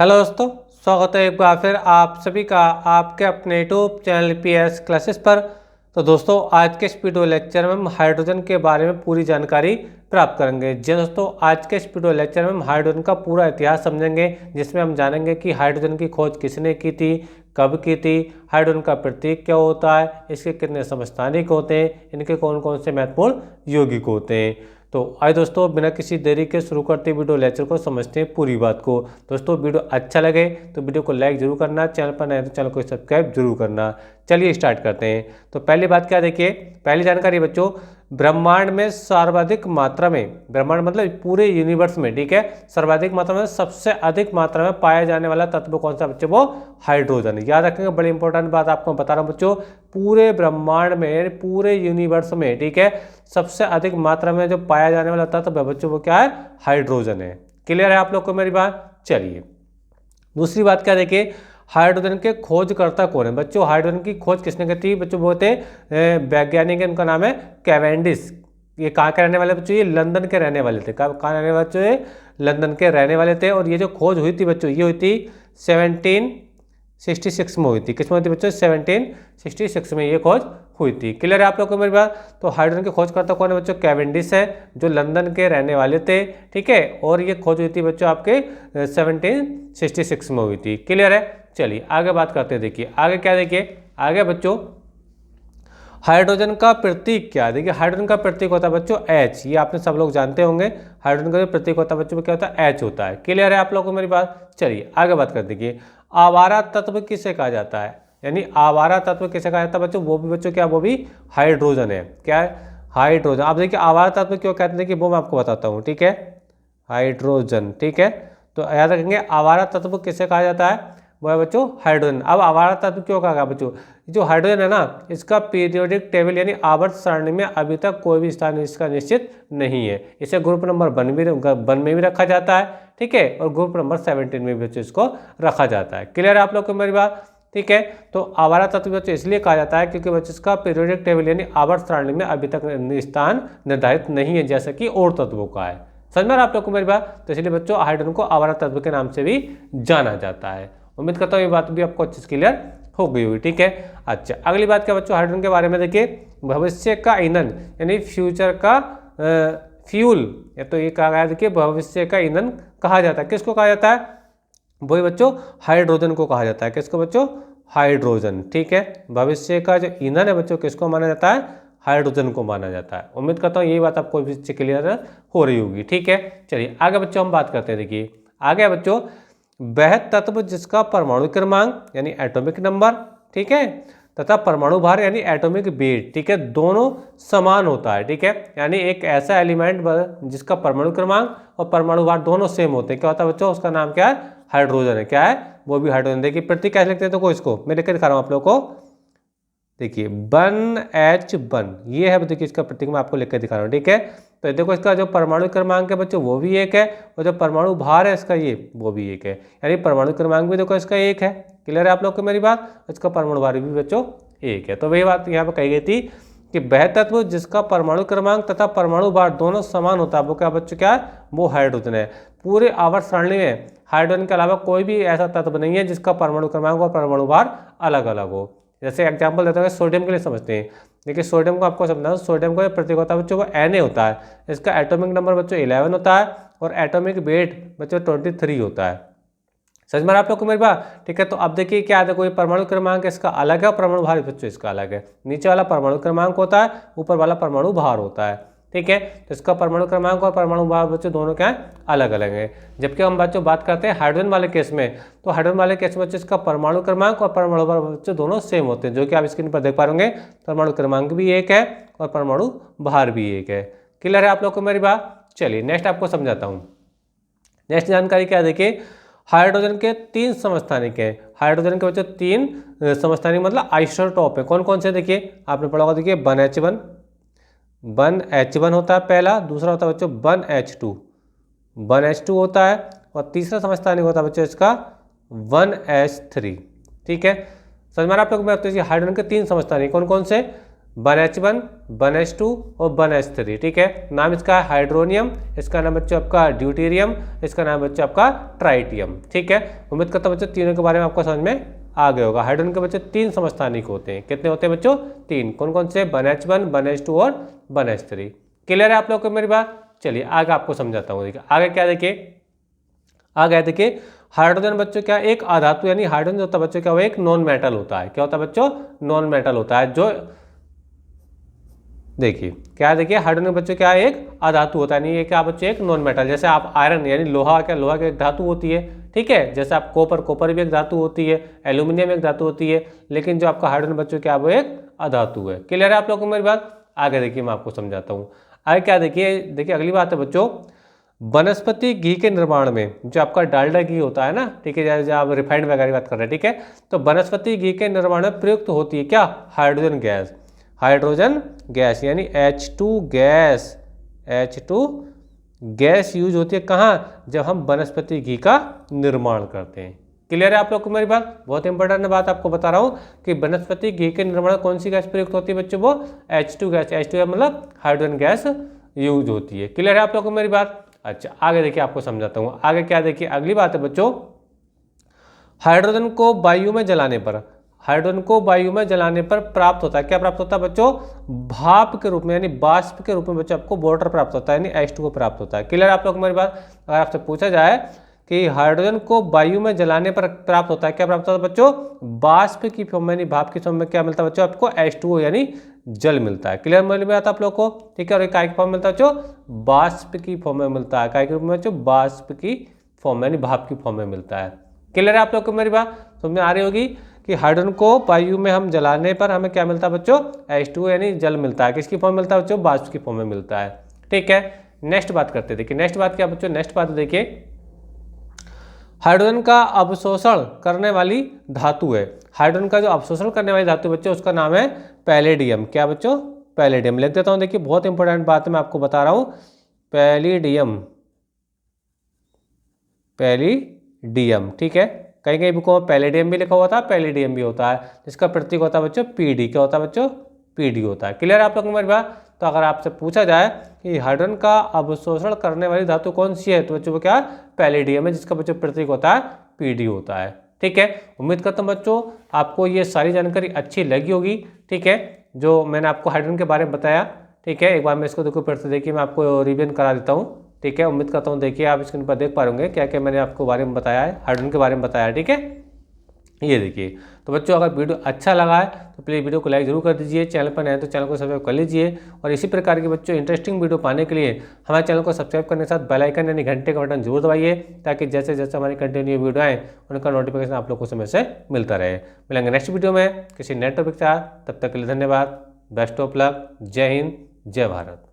Hello दोस्तों, स्वागत है एक बार फिर आप सभी का आपके अपने यूट्यूब चैनल पीएस क्लासेस पर। तो दोस्तों, आज के इस वीडियो लेक्चर में हम हाइड्रोजन के बारे में पूरी जानकारी प्राप्त करेंगे। जी दोस्तों, आज के इस वीडियो लेक्चर में हम हाइड्रोजन का पूरा इतिहास समझेंगे, जिसमें हम जानेंगे कि हाइड्रोजन की खोज किसने की थी, कब की थी, हाइड्रोजन का प्रतीक क्या होता है, इसके कितने समस्थानिक होते हैं, इनके कौन कौन से महत्वपूर्ण यौगिक होते हैं। तो आइए दोस्तों, बिना किसी देरी के शुरू करते वीडियो लेक्चर को समझते हैं पूरी बात को। दोस्तों, वीडियो अच्छा लगे तो वीडियो को लाइक जरूर करना, चैनल पर नए तो चैनल को सब्सक्राइब जरूर करना। चलिए स्टार्ट करते हैं। तो पहली बात क्या देखिए, पहली जानकारी बच्चों, ब्रह्मांड में सर्वाधिक मात्रा में, ब्रह्मांड मतलब पूरे यूनिवर्स में, ठीक है, सर्वाधिक मात्रा में सबसे अधिक मात्रा में पाया जाने वाला तत्व कौन सा बच्चों, वो हाइड्रोजन। याद रखेंगे, बड़ी इंपॉर्टेंट बात आपको बता रहा हूं बच्चों, पूरे ब्रह्मांड में, पूरे यूनिवर्स में, ठीक है, सबसे अधिक मात्रा में जो पाया जाने वाला तत्व है बच्चों, वो क्या है, हाइड्रोजन है। क्लियर है आप लोग को मेरी बात। चलिए दूसरी बात क्या देखिए, हाइड्रोजन के खोजकर्ता कौन है बच्चों। हाइड्रोजन की खोज किसने की थी बच्चों, वो थे वैज्ञानिक, उनका नाम है कैवेंडिश। ये कहाँ के रहने वाले बच्चों, ये लंदन के रहने वाले थे। कहाँ रहने वाले बच्चों, ये लंदन के रहने वाले थे। और ये जो खोज हुई थी बच्चों, ये हुई थी 1766 में हुई थी। किसमें हुई थी बच्चों, 1766 में ये खोज हुई थी। क्लियर है आप लोग को मेरी बात। तो हाइड्रोजन के खोजकर्ता कौन है बच्चों, कैवेंडिश है, जो लंदन के रहने वाले थे, ठीक है। और ये खोज हुई थी बच्चों आपके 1766 में हुई थी। क्लियर है। चलिए आगे बात करते हैं। देखिए आगे क्या, देखिए आगे बच्चों, हाइड्रोजन का प्रतीक क्या है। देखिए हाइड्रोजन का प्रतीक होता है बच्चों H। ये आपने सब लोग जानते होंगे, हाइड्रोजन का जो प्रतीक होता है बच्चों वो क्या होता है, H होता है। क्लियर है आप लोगों को मेरी बात। चलिए आगे बात करते। देखिए आवारा तत्व किसे कहा जाता है, यानी आवारा तत्व किसे कहा जाता है बच्चों, वो भी बच्चों क्या, वो भी हाइड्रोजन है। क्या है, हाइड्रोजन। आप देखिए आवारा तत्व क्यों कहते हैं, देखिए वो मैं आपको बताता हूँ, ठीक है, हाइड्रोजन, ठीक है। तो याद रखेंगे आवारा तत्व किसे कहा जाता है, वो है बच्चों हाइड्रोजन। अब आवारा तत्व क्यों कहा गया बच्चों, जो हाइड्रोजन है ना, इसका पीरियोडिक टेबल यानी आवर्त सारणी में अभी तक कोई भी स्थान इसका निश्चित नहीं है। इसे ग्रुप नंबर 1 में भी रखा जाता है, ठीक है, और ग्रुप नंबर 17 में भी बच्चों इसको रखा जाता है। क्लियर है आप लोग को मेरी बात, ठीक है। तो आवारा तत्व बच्चों इसलिए कहा जाता है क्योंकि बच्चों इसका पीरियोडिक टेबल यानी आवर्त सारणी में अभी तक स्थान निर्धारित नहीं है, जैसा कि और तत्वों का है। समझ में आप लोग को मेरी बात। तो इसलिए बच्चों हाइड्रोजन को आवारा तत्व के नाम से भी जाना जाता है। उम्मीद करता हूँ ये बात भी आपको अच्छे से क्लियर हो गई होगी, ठीक है। अच्छा, अगली बात क्या बच्चों, हाइड्रोजन के बारे में देखिए, भविष्य का ईंधन यानी फ्यूचर का फ्यूल, या तो ये कहा गया, देखिए भविष्य का ईंधन कहा जाता है। किसको कहा जाता है, वही बच्चों हाइड्रोजन को कहा जाता है। किसको बच्चों, हाइड्रोजन, ठीक है। भविष्य का जो ईंधन है बच्चों, किसको माना जाता है, हाइड्रोजन को माना जाता है। उम्मीद करता हूँ यही बात आपको क्लियर हो रही होगी, ठीक है। चलिए आगे बच्चों हम बात करते हैं। देखिए आगे बच्चों, वह तत्व जिसका परमाणु क्रमांक यानी एटॉमिक नंबर, ठीक है, तथा परमाणु भार यानी एटॉमिक वेट, ठीक है, दोनों समान होता है, ठीक है। यानी एक ऐसा एलिमेंट जिसका परमाणु क्रमांक और परमाणु भार दोनों सेम होते हैं, क्या होता है बच्चों, उसका नाम क्या है, हाइड्रोजन है। क्या है, वो भी हाइड्रोजन। देखिए प्रतीक कैसे लिखते हैं, तो इसको मैं लिख के दिखा रहा हूँ आप लोग को। देखिए 1H1, ये है, देखिए इसका प्रतीक मैं आपको लिख के दिखा रहा हूँ, ठीक है। तो देखो इसका जो परमाणु क्रमांक है बच्चों वो भी एक है, और जो परमाणु भार है इसका ये वो भी एक है, यानी परमाणु क्रमांक भी देखो इसका एक है। क्लियर है आप लोग को मेरी बात। इसका परमाणु भार भी बच्चों एक है। तो वही बात यहाँ पर कही गई थी कि वह तत्व जिसका परमाणु क्रमांक तथा परमाणु भार दोनों समान होता है, वो क्या बच्चों, क्या है, वो हाइड्रोजन है। पूरे आवर्त सारणी में हाइड्रोजन के अलावा कोई भी ऐसा तत्व नहीं है जिसका परमाणु क्रमांक और परमाणु भार अलग अलग हो। जैसे एग्जाम्पल देता हूँ, सोडियम के लिए समझते हैं। देखिए सोडियम को आपको समझना है, सोडियम का प्रतीक होता है बच्चों वो Na होता है। इसका एटॉमिक नंबर बच्चों 11 होता है, और एटॉमिक वेट बच्चों 23 होता है। समझ में आप लोग को मेरी बात, ठीक है। तो अब देखिए क्या है, कोई परमाणु क्रमांक इसका अलग है और परमाणु भार बच्चों इसका अलग है। नीचे वाला परमाणु क्रमांक होता है, ऊपर वाला परमाणु भार होता है, ठीक है। तो इसका परमाणु क्रमांक और परमाणु भार बच्चों दोनों क्या है, अलग अलग है। जबकि हम बच्चों बात करते हैं हाइड्रोजन वाले केस में, तो हाइड्रोजन वाले केस में बच्चों इसका परमाणु क्रमांक और परमाणु भार बच्चों दोनों सेम होते हैं, जो कि आप स्क्रीन पर देख पा रहे होंगे। परमाणु क्रमांक भी एक है और परमाणु भार भी एक है। क्लियर है आप लोग को मेरी बात। चलिए नेक्स्ट आपको समझाता हूँ। नेक्स्ट जानकारी क्या है, देखिए हाइड्रोजन के 3 समस्थानिक हैं। हाइड्रोजन के बच्चों 3 समस्थानिक मतलब आइसोटोप है। कौन कौन से, देखिए आपने पढ़ा होगा, देखिए 1H1 होता है पहला, दूसरा होता है बच्चों 1H2 होता है, और तीसरा समस्थानिक होता है बच्चों इसका 1H3, ठीक है। समझ में आप लोग। हाइड्रोजन के 3 समस्थानिक कौन कौन से, 1H1, 1H2 और 1H3, ठीक है। नाम इसका है हाइड्रोनियम, इसका नाम बच्चों आपका ड्यूटेरियम, इसका नाम बच्चों आपका ट्राइटियम, ठीक है। उम्मीद करता हूँ बच्चों तीनों के बारे में आपको समझ में आ गया होगा। हाइड्रोजन के बच्चों 3 समस्थानिक होते हैं। कितने होते हैं बच्चों? 3। कौन कौन से? 1H1, 1H2 और 1H3। क्लियर है आप लोग को मेरी बात? चलिए आगे आपको समझाता हूँ। देखिए आगे क्या, देखिए आगे देखिए हाइड्रोजन बच्चों क्या एक अधातु, यानी हाइड्रोजन जो होता है बच्चों क्या, वो एक नॉन मेटल होता है। क्या होता है बच्चों? नॉन मेटल होता है। जो देखिए क्या, देखिए हाइड्रोजन बच्चों क्या एक अधातु होता है, नहीं ये क्या बच्चों एक नॉन मेटल। जैसे आप आयरन यानी लोहा, क्या लोहा की एक धातु होती है, ठीक है। जैसे आप कॉपर भी एक धातु होती है, एल्यूमिनियम एक धातु होती है, लेकिन जो आपका हाइड्रोजन बच्चों क्या वो एक अधातु है। क्लियर है आप लोगों को मेरी बात? आगे देखिए मैं आपको समझाता हूँ। आगे क्या देखिए अगली बात है बच्चों, वनस्पति घी के निर्माण में जो आपका डालडा घी होता है ना, ठीक है, जैसे आप रिफाइंड वगैरह की बात कर रहे हैं, ठीक है। तो वनस्पति घी के निर्माण में प्रयुक्त होती है क्या? Hydrogen gas. हाइड्रोजन गैस यानी H2 gas, H2 gas use होती है कहाँ? जब हम वनस्पति घी का निर्माण करते हैं। क्लियर है आप लोग को मेरी बात? बहुत इंपॉर्टेंट बात आपको बता रहा हूँ कि वनस्पति घी के निर्माण में कौन सी गैस प्रयुक्त होती है बच्चों? वो H2 गैस, H2 मतलब हाइड्रोजन गैस यूज होती है। क्लियर है आप लोग को मेरी बात? अच्छा आगे देखिए आपको समझाता हूँ। आगे क्या देखिए अगली बात है बच्चों, हाइड्रोजन को वायु में जलाने पर, हाइड्रोजन को वायु में जलाने पर प्राप्त होता है, क्या प्राप्त होता है बच्चों? भाप के रूप में यानी बाष्प के रूप में बच्चों आपको वाटर प्राप्त होता है, यानी H2O प्राप्त होता है। क्लियर आप लोग मेरी बात? अगर आपसे पूछा जाए कि हाइड्रोजन को वायु में जलाने पर प्राप्त होता है, क्या प्राप्त होता है बच्चों? बाष्प की फॉर्म में यानी भाप की फॉर्म में क्या मिलता है बच्चों आपको? H2O यानी जल मिलता है। क्लियर मेरी बात आप लोग को? ठीक है। और काय की फॉर्म में मिलता है बच्चों? बाष्प की फॉर्म में मिलता है। काय के रूप में बच्चों? बाष्प की फॉर्म में यानी भाप की फॉर्म में मिलता है। क्लियर है आप लोग को मेरी बात? समझ में आ रही होगी कि हाइड्रोजन को वायु में हम जलाने पर हमें क्या मिलता है बच्चों? H2O यानी जल मिलता है। किसकी फॉर्म मिलता है बच्चों? बाष्प की फॉर्म में मिलता है। ठीक है। नेक्स्ट बात करते हैं। देखिए नेक्स्ट बात क्या बच्चों? नेक्स्ट बात देखिए, हाइड्रोजन का अवशोषण करने वाली धातु है। हाइड्रोजन का जो अवशोषण करने वाली धातु बच्चों उसका नाम है पैलेडियम। क्या बच्चों? पैलेडियम। लिख देता हूं। देखिए बहुत इंपॉर्टेंट बात है मैं आपको बता रहा हूं। पैलेडियम, पैलेडियम, ठीक है। कहीं कहीं बुकों में पैलेडियम भी लिखा हुआ था, पैलेडियम भी होता है, जिसका प्रतीक होता है बच्चों पीडी। क्या होता है बच्चों? पीडी होता है। क्लियर आप लोग को मेरी बात? तो अगर आपसे पूछा जाए कि हाइड्रोजन का अवशोषण करने वाली धातु कौन सी है, तो बच्चों वो क्या? पैलेडियम है, जिसका बच्चों प्रतीक होता है पीडी होता है। ठीक है। उम्मीद करता हूँ बच्चों आपको ये सारी जानकारी अच्छी लगी होगी। ठीक है, जो मैंने आपको हाइड्रोजन के बारे में बताया। ठीक है, एक बार मैं इसको देखो फिर से देखिए, मैं आपको रिवीजन करा देता हूँ। ठीक है, उम्मीद करता हूँ देखिए आप स्क्रीन पर देख पा रहे होंगे क्या क्या मैंने आपको बारे में बताया है, हाइड्रोजन के बारे में बताया है। ठीक है, ये देखिए। तो बच्चों अगर वीडियो अच्छा लगा है तो प्लीज़ वीडियो को लाइक जरूर कर दीजिए। चैनल पर नए हैं तो चैनल को सब्सक्राइब कर लीजिए। और इसी प्रकार के बच्चों इंटरेस्टिंग वीडियो पाने के लिए हमारे चैनल को सब्सक्राइब करने के साथ बेल आइकन यानी घंटे का बटन जरूर दबाइए, ताकि जैसे जैसे हमारी कंटिन्यू वीडियो आए उनका नोटिफिकेशन आप लोग को समय से मिलता रहे। मिलेंगे नेक्स्ट वीडियो में किसी नए टॉपिक के साथ। तब तक के लिए धन्यवाद। Best of luck. जय हिंद, जय भारत।